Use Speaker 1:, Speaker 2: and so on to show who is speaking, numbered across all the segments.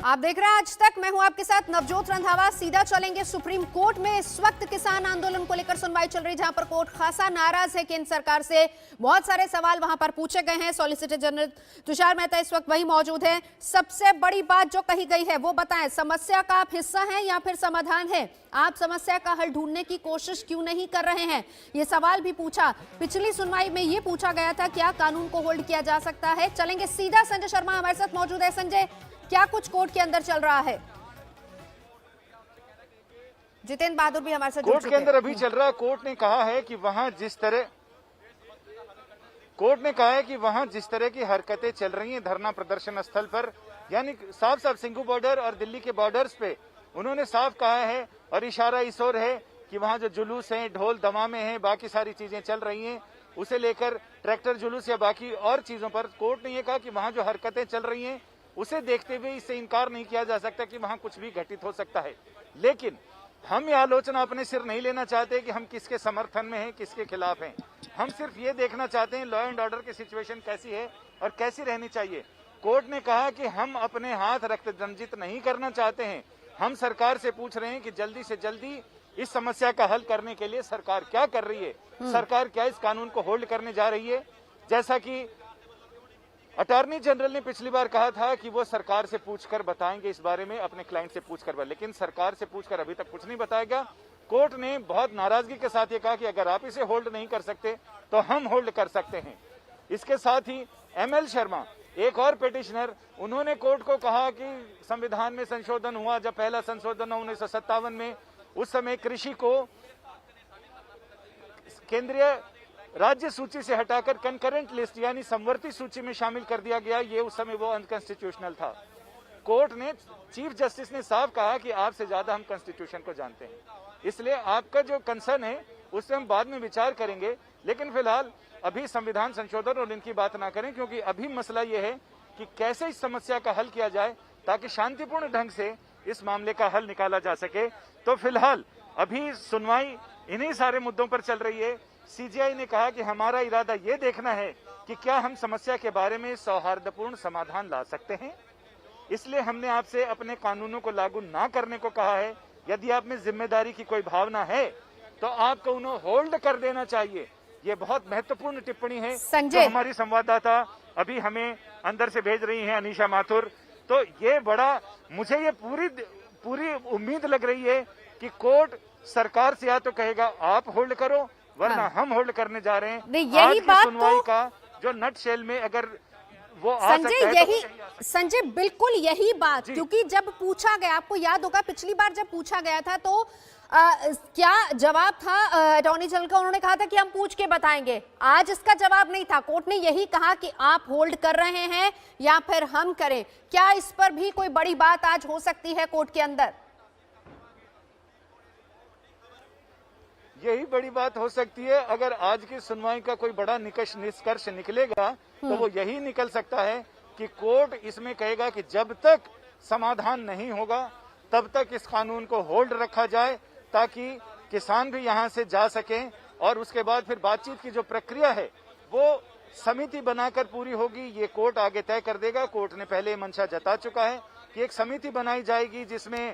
Speaker 1: आप देख रहे हैं आज तक। मैं हूं आपके साथ नवजोत रंधावा। सीधा चलेंगे सुप्रीम कोर्ट में। इस वक्त किसान आंदोलन को लेकर सुनवाई चल रही, जहां पर कोर्ट खासा नाराज है केंद्र सरकार से। बहुत सारे सवाल वहां पर पूछे गए हैं। सॉलिसिटर जनरल तुषार मेहता इस वक्त वही मौजूद है। सबसे बड़ी बात जो कही गई है वो बताएं, समस्या का आप हिस्सा हैं या फिर समाधान है? आप समस्या का हल ढूंढने की कोशिश क्यों नहीं कर रहे हैं? ये सवाल भी पूछा। पिछली सुनवाई में ये पूछा गया था क्या कानून को होल्ड किया जा सकता है। चलेंगे सीधा, संजय शर्मा हमारे साथ मौजूद है। संजय, क्या कुछ कोर्ट के अंदर चल रहा है? जितेंद्र बहादुर भी हमारे साथ
Speaker 2: कोर्ट के अंदर अभी चल रहा है। कोर्ट ने कहा है कि वहां जिस तरह की हरकतें चल रही हैं धरना प्रदर्शन स्थल पर, यानी साफ साफ सिंघू बॉर्डर और दिल्ली के बॉर्डर्स पे उन्होंने साफ कहा है और इशारा इस ओर है कि वहां जो जुलूस हैं, ढोल दमामे हैं, बाकी सारी चीजें चल रही हैं, उसे लेकर ट्रैक्टर जुलूस या बाकी और चीजों पर कोर्ट ने यह कहा कि वहां जो हरकतें चल रही हैं उसे देखते हुए इससे इनकार नहीं किया जा सकता कि वहां कुछ भी घटित हो सकता है। लेकिन हम ये आलोचना अपने सिर नहीं लेना चाहते कि हम किसके समर्थन में हैं, किसके खिलाफ हैं। हम सिर्फ ये देखना चाहते हैं लॉ एंड ऑर्डर की सिचुएशन कैसी है और कैसी रहनी चाहिए। कोर्ट ने कहा कि हम अपने हाथ रक्त रंजित नहीं करना चाहते हैं। हम सरकार से पूछ रहे हैं कि जल्दी से जल्दी इस समस्या का हल करने के लिए सरकार क्या कर रही है, सरकार क्या इस कानून को होल्ड करने जा रही है। जैसा कि अटॉर्नी जनरल ने पिछली बार कहा था कि वो सरकार से पूछकर बताएंगे इस बारे में, अपने क्लाइंट से पूछकर, लेकिन सरकार से पूछकर अभी तक कुछ नहीं बताया गया। कोर्ट ने बहुत नाराजगी के साथ ये कहा कि अगर आप इसे होल्ड नहीं कर सकते तो हम होल्ड कर सकते हैं। इसके साथ ही ML शर्मा, एक और पिटिशनर, उन्होंने कोर्ट को कहा कि संविधान में संशोधन हुआ, जब पहला संशोधन 1957 में, उस समय कृषि को केंद्रीय राज्य सूची से हटाकर कंकरेंट लिस्ट यानी समवर्ती सूची में शामिल कर दिया गया। ये उस समय वो अनकॉन्स्टिट्यूशनल था। कोर्ट ने, चीफ जस्टिस ने साफ कहा कि आपसे ज्यादा हम कॉन्स्टिट्यूशन को जानते हैं, इसलिए आपका जो कंसर्न है उससे हम बाद में विचार करेंगे, लेकिन फिलहाल अभी संविधान संशोधन और इनकी बात ना करें, क्योंकि अभी मसला ये है कि कैसे इस समस्या का हल किया जाए ताकि शांतिपूर्ण ढंग से इस मामले का हल निकाला जा सके। तो फिलहाल अभी सुनवाई इन्हीं सारे मुद्दों पर चल रही है। CJI ने कहा कि हमारा इरादा ये देखना है कि क्या हम समस्या के बारे में सौहार्दपूर्ण समाधान ला सकते हैं, इसलिए हमने आपसे अपने कानूनों को लागू ना करने को कहा है। यदि आप में जिम्मेदारी की कोई भावना है तो आपको उन्हें होल्ड कर देना चाहिए। ये बहुत महत्वपूर्ण टिप्पणी है जो हमारी संवाददाता अभी हमें अंदर से भेज रही है, अनीशा माथुर। तो ये बड़ा, मुझे ये पूरी उम्मीद लग रही है कि कोर्ट सरकार से या तो कहेगा आप होल्ड करो, वरना हम होल्ड करने जा रहे हैं।
Speaker 1: यही बात
Speaker 2: सुनवाई का जो नट शेल में अगर वो आ सकता है,
Speaker 1: यही संजय, बिल्कुल यही बात, क्योंकि जब पूछा गया, आपको याद होगा पिछली बार जब पूछा गया था तो क्या जवाब था अटॉर्नी जनरल का? उन्होंने कहा था कि हम पूछ के बताएंगे। आज इसका जवाब नहीं था। कोर्ट ने यही कहा कि आप होल्ड कर रहे हैं या फिर हम करें। क्या इस पर भी कोई बड़ी बात आज हो सकती है कोर्ट के अंदर?
Speaker 2: यही बड़ी बात हो सकती है। अगर आज की सुनवाई का कोई बड़ा निष्कर्ष निकलेगा तो वो यही निकल सकता है कि कोर्ट इसमें कहेगा कि जब तक समाधान नहीं होगा तब तक इस कानून को होल्ड रखा जाए, ताकि किसान भी यहां से जा सकें, और उसके बाद फिर बातचीत की जो प्रक्रिया है वो समिति बनाकर पूरी होगी। ये कोर्ट आगे तय कर देगा। कोर्ट ने पहले मंशा जता चुका है कि एक समिति बनाई जाएगी जिसमें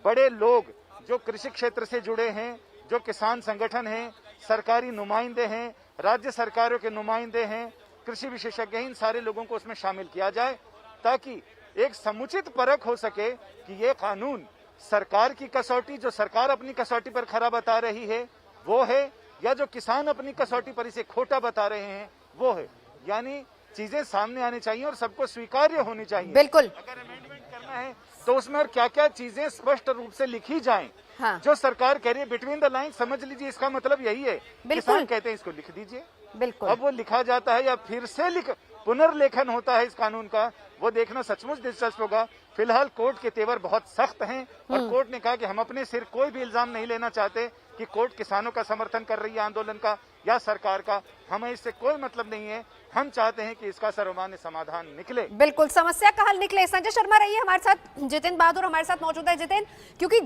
Speaker 2: बड़े लोग जो कृषि क्षेत्र से जुड़े हैं, जो किसान संगठन हैं, सरकारी नुमाइंदे हैं, राज्य सरकारों के नुमाइंदे हैं, कृषि विशेषज्ञ, इन सारे लोगों को उसमें शामिल किया जाए, ताकि एक समुचित परख हो सके कि ये कानून सरकार की कसौटी, जो सरकार अपनी कसौटी पर खरा बता रही है वो है, या जो किसान अपनी कसौटी पर इसे खोटा बता रहे हैं वो है। यानी चीजें सामने आनी चाहिए और सबको स्वीकार्य होनी चाहिए।
Speaker 1: बिल्कुल।
Speaker 2: अगर अमेंडमेंट करना है तो उसमें और क्या क्या चीजें स्पष्ट रूप से लिखी जाएं।
Speaker 1: हाँ।
Speaker 2: जो सरकार कह रही है बिटवीन द लाइन, समझ लीजिए इसका मतलब यही है। किसान कहते हैं इसको लिख दीजिए।
Speaker 1: बिल्कुल।
Speaker 2: अब वो लिखा जाता है या फिर से पुनर्लेखन होता है इस कानून का, वो देखना सचमुच दिलचस्प होगा। फिलहाल कोर्ट के तेवर बहुत सख्त हैं और कोर्ट ने कहा कि हम अपने सिर कोई भी इल्जाम नहीं लेना चाहते कि कोर्ट किसानों का समर्थन कर रही है आंदोलन का या सरकार का। हमें इससे कोई मतलब नहीं है। हम चाहते हैं कि इसका सर्वमान्य समाधान निकले।
Speaker 1: बिल्कुल, समस्या का हल निकले। संजय शर्मा रहिए हमारे साथ, जितिन बहादुर हमारे साथ मौजूद है। जितिन, क्योंकि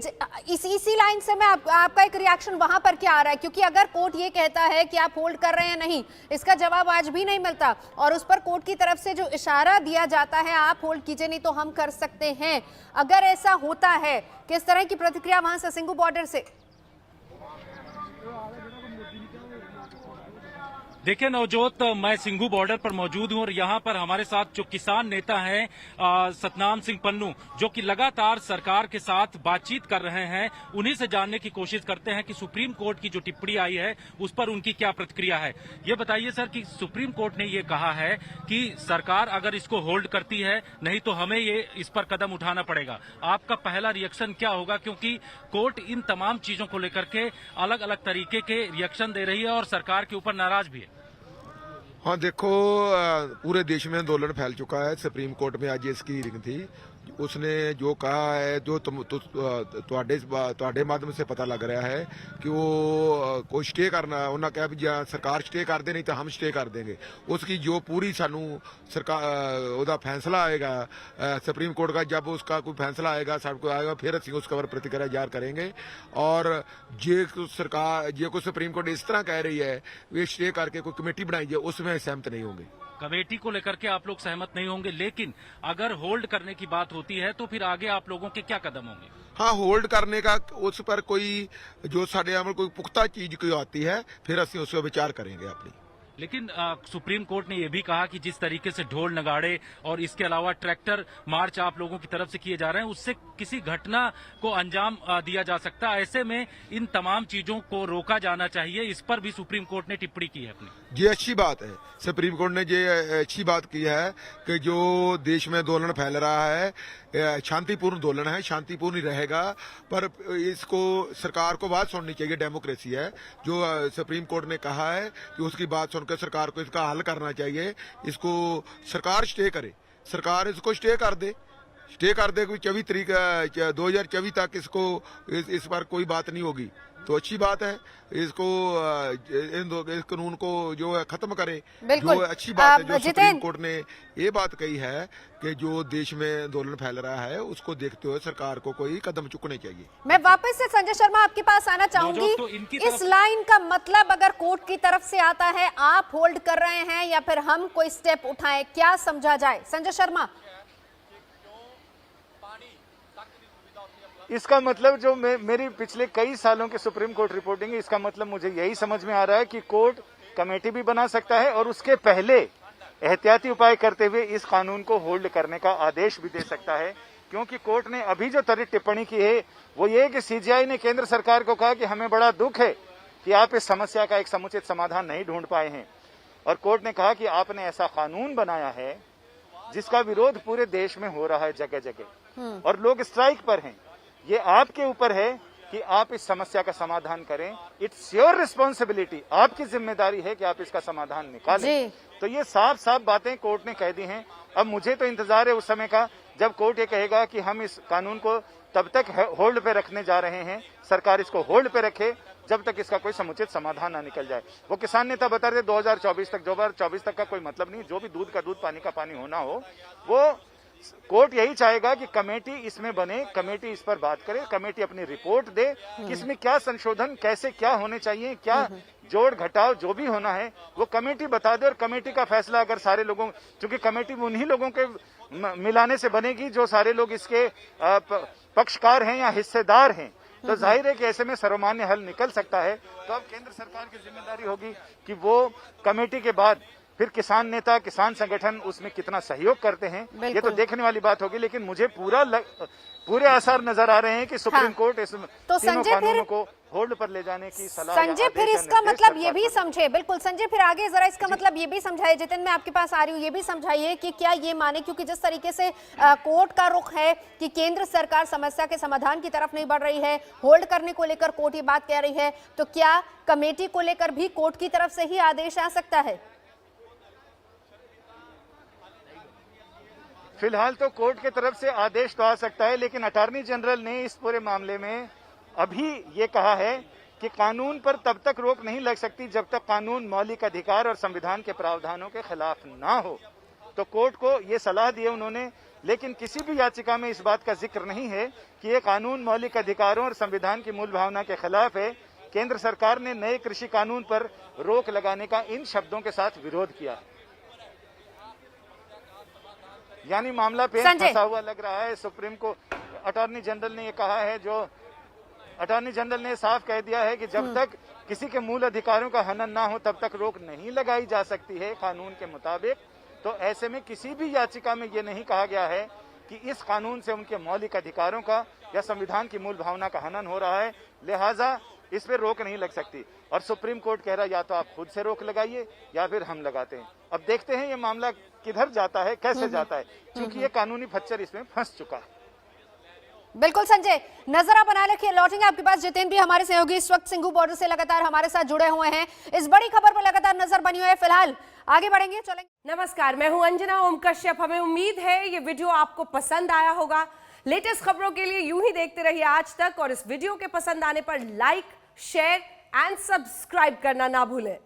Speaker 1: इसी लाइन से मैं आपका एक रिएक्शन वहां पर क्या आ रहा है, क्योंकि अगर कोर्ट ये कहता है कि आप होल्ड कर रहे हैं नहीं, इसका जवाब आज भी नहीं मिलता और उस पर कोर्ट की तरफ से जो इशारा दिया जाता है आप होल्ड कीजिए नहीं तो हम कर सकते हैं, अगर ऐसा होता है किस तरह की प्रतिक्रिया वहां से सिंघू बॉर्डर से?
Speaker 3: देखिए नवजोत, मैं सिंघू बॉर्डर पर मौजूद हूं और यहां पर हमारे साथ जो किसान नेता हैं सतनाम सिंह पन्नू, जो कि लगातार सरकार के साथ बातचीत कर रहे हैं, उन्हीं से जानने की कोशिश करते हैं कि सुप्रीम कोर्ट की जो टिप्पणी आई है उस पर उनकी क्या प्रतिक्रिया है। ये बताइए सर कि सुप्रीम कोर्ट ने ये कहा है कि सरकार अगर इसको होल्ड करती है नहीं तो हमें ये इस पर कदम उठाना पड़ेगा, आपका पहला रिएक्शन क्या होगा? क्योंकि कोर्ट इन तमाम चीजों को लेकर के अलग अलग तरीके के रिएक्शन दे रही है और सरकार के ऊपर नाराज भी है।
Speaker 4: हाँ देखो, पूरे देश में आंदोलन फैल चुका है। सुप्रीम कोर्ट में आज इसकी हियरिंग थी, उसने जो कहा है, जो ਤੁਹਾਡੇ माध्यम से पता लग रहा है कि वो कोई स्टे करना, उन्होंने कहा भी सरकार स्टे कर दे नहीं तो हम स्टे कर देंगे। उसकी जो पूरी सानू सरकार ਉਹਦਾ फैसला आएगा सुप्रीम कोर्ट का, जब उसका कोई फैसला आएगा सबको आएगा फिर ਅਸੀਂ उसके ऊपर प्रतिक्रिया जाहिर करेंगे। और जे कोई सुप्रीम कोर्ट इस तरह कह रही है वे स्टे करके कोई कमेटी बनाई जाए, उसमें सहमत नहीं होंगे।
Speaker 3: कमेटी को लेकर के आप लोग सहमत नहीं होंगे, लेकिन अगर होल्ड करने की बात होती है तो फिर आगे आप लोगों के क्या कदम होंगे?
Speaker 4: हाँ, होल्ड करने का उस पर कोई जो साढ़े अमल कोई पुख्ता चीज कोई आती है फिर असं उस पर विचार करेंगे अपनी।
Speaker 3: लेकिन सुप्रीम कोर्ट ने यह भी कहा कि जिस तरीके से ढोल नगाड़े और इसके अलावा ट्रैक्टर मार्च आप लोगों की तरफ से किए जा रहे हैं उससे किसी घटना को अंजाम दिया जा सकता है, ऐसे में इन तमाम चीजों को रोका जाना चाहिए। इस पर भी सुप्रीम कोर्ट ने टिप्पणी की है अपनी।
Speaker 4: ये अच्छी बात है, सुप्रीम कोर्ट ने ये अच्छी बात की है कि जो देश में आंदोलन फैल रहा है शांतिपूर्ण आंदोलन है, शांतिपूर्ण ही रहेगा, पर इसको सरकार को बात सुननी चाहिए। डेमोक्रेसी है, जो सुप्रीम कोर्ट ने कहा है कि उसकी बात सुनकर सरकार को इसका हल करना चाहिए। इसको सरकार स्टे करे, सरकार इसको स्टे कर दे कोई 24 तारीख 2024 तक इसको इस पर कोई बात नहीं होगी तो अच्छी बात है। इसको इस कानून को जो है खत्म करे, जो अच्छी बात है। जो सुप्रीम कोर्ट ने ये बात कही है कि जो देश में आंदोलन फैल रहा है उसको देखते हुए सरकार को कोई कदम चुकने चाहिए।
Speaker 1: मैं वापस से संजय शर्मा आपके पास आना चाहूंगी।
Speaker 3: तो
Speaker 1: इस लाइन का मतलब अगर कोर्ट की तरफ से आता है आप होल्ड कर रहे हैं या फिर हम कोई स्टेप उठाएं, क्या समझा जाए? संजय शर्मा,
Speaker 2: इसका मतलब जो मेरी पिछले कई सालों की सुप्रीम कोर्ट रिपोर्टिंग है, इसका मतलब मुझे यही समझ में आ रहा है कि कोर्ट कमेटी भी बना सकता है और उसके पहले एहतियाती उपाय करते हुए इस कानून को होल्ड करने का आदेश भी दे सकता है। क्योंकि कोर्ट ने अभी जो त्वरित टिप्पणी की है वो ये कि सीजीआई ने केंद्र सरकार को कहा कि हमें बड़ा दुख है कि आप इस समस्या का एक समुचित समाधान नहीं ढूंढ पाए हैं, और कोर्ट ने कहा कि आपने ऐसा कानून बनाया है जिसका विरोध पूरे देश में हो रहा है जगह जगह और लोग स्ट्राइक पर हैं। ये आपके ऊपर है कि आप इस समस्या का समाधान करें। इट्स योर रिस्पॉन्सिबिलिटी, आपकी जिम्मेदारी है कि आप इसका समाधान निकालें। तो ये साफ साफ बातें कोर्ट ने कह दी हैं। अब मुझे तो इंतजार है उस समय का जब कोर्ट ये कहेगा कि हम इस कानून को तब तक होल्ड पे रखने जा रहे हैं, सरकार इसको होल्ड पे रखे जब तक इसका कोई समुचित समाधान ना निकल जाए। वो किसान नेता बता रहे 2024 तक, 2024 तक का कोई मतलब नहीं, जो भी दूध का दूध पानी का पानी होना हो वो कोर्ट यही चाहेगा कि कमेटी इसमें बने, कमेटी इस पर बात करे, कमेटी अपनी रिपोर्ट दे कि इसमें क्या संशोधन, कैसे क्या होने चाहिए, क्या जोड़ घटाव जो भी होना है वो कमेटी बता दे। और कमेटी का फैसला अगर सारे लोगों, क्योंकि कमेटी उन्हीं लोगों के मिलाने से बनेगी जो सारे लोग इसके पक्षकार हैं या हिस्सेदार हैं, तो जाहिर है कि ऐसे में सर्वमान्य हल निकल सकता है। तो अब केंद्र सरकार की जिम्मेदारी होगी कि वो कमेटी के बाद फिर किसान नेता, किसान संगठन उसमें कितना सहयोग करते हैं ये तो देखने वाली बात होगी। लेकिन मुझे पूरे आसार नजर आ रहे हैं कि सुप्रीम कोर्ट इस तीनों कानूनों को होल्ड पर ले जाने की सलाह।
Speaker 1: संजय फिर इसका मतलब ये भी समझे, बिल्कुल संजय फिर आगे जरा इसका मतलब ये भी समझाइए। जितिन, मैं आपके पास आ रही हूँ, ये भी समझाइए कि क्या ये माने, क्योंकि जिस तरीके से कोर्ट का रुख है कि केंद्र सरकार समस्या के समाधान की तरफ नहीं बढ़ रही है, होल्ड करने को लेकर कोर्ट ये बात कह रही है, तो क्या कमेटी को लेकर भी कोर्ट की तरफ से ही आदेश आ सकता है?
Speaker 2: फिलहाल तो कोर्ट की तरफ से आदेश तो आ सकता है, लेकिन अटॉर्नी जनरल ने इस पूरे मामले में अभी ये कहा है कि कानून पर तब तक रोक नहीं लग सकती जब तक कानून मौलिक अधिकार और संविधान के प्रावधानों के खिलाफ ना हो। तो कोर्ट को ये सलाह दी है उन्होंने, लेकिन किसी भी याचिका में इस बात का जिक्र नहीं है कि ये कानून मौलिक अधिकारों और संविधान की मूल भावना के खिलाफ है। केंद्र सरकार ने नए कृषि कानून पर रोक लगाने का इन शब्दों के साथ विरोध किया, यानी मामला पेश फंसा हुआ लग रहा है। सुप्रीम कोर्ट अटॉर्नी जनरल ने ये कहा है, जो अटॉर्नी जनरल ने साफ कह दिया है कि जब तक किसी के मूल अधिकारों का हनन ना हो तब तक रोक नहीं लगाई जा सकती है कानून के मुताबिक। तो ऐसे में किसी भी याचिका में ये नहीं कहा गया है कि इस कानून से उनके मौलिक अधिकारों का या संविधान की मूल भावना का हनन हो रहा है, लिहाजा इस पर रोक नहीं लग सकती। और सुप्रीम कोर्ट कह रहा है या तो आप खुद से रोक लगाइए या फिर हम लगाते हैं। अब देखते हैं ये मामला किधर जाता है, कैसे जाता है, क्योंकि ये कानूनी खच्चर इसमें फंस चुका है।
Speaker 1: बिल्कुल संजय, नजर आप बना रखिए, लौटेंगे आपके पास। जितेंद्र भी हमारे सहयोगी इस वक्त सिंघू बॉर्डर से लगातार हमारे साथ जुड़े हुए हैं, इस बड़ी खबर पर लगातार नजर बनी हुई है। फिलहाल आगे बढ़ेंगे, चलेंगे।
Speaker 5: नमस्कार, मैं हूं अंजना ओम कश्यप। हमें उम्मीद है ये वीडियो आपको पसंद आया होगा। लेटेस्ट खबरों के लिए यूं ही देखते रहिए आज तक, और इस वीडियो के पसंद आने पर लाइक, शेयर एंड सब्सक्राइब करना ना भूलें।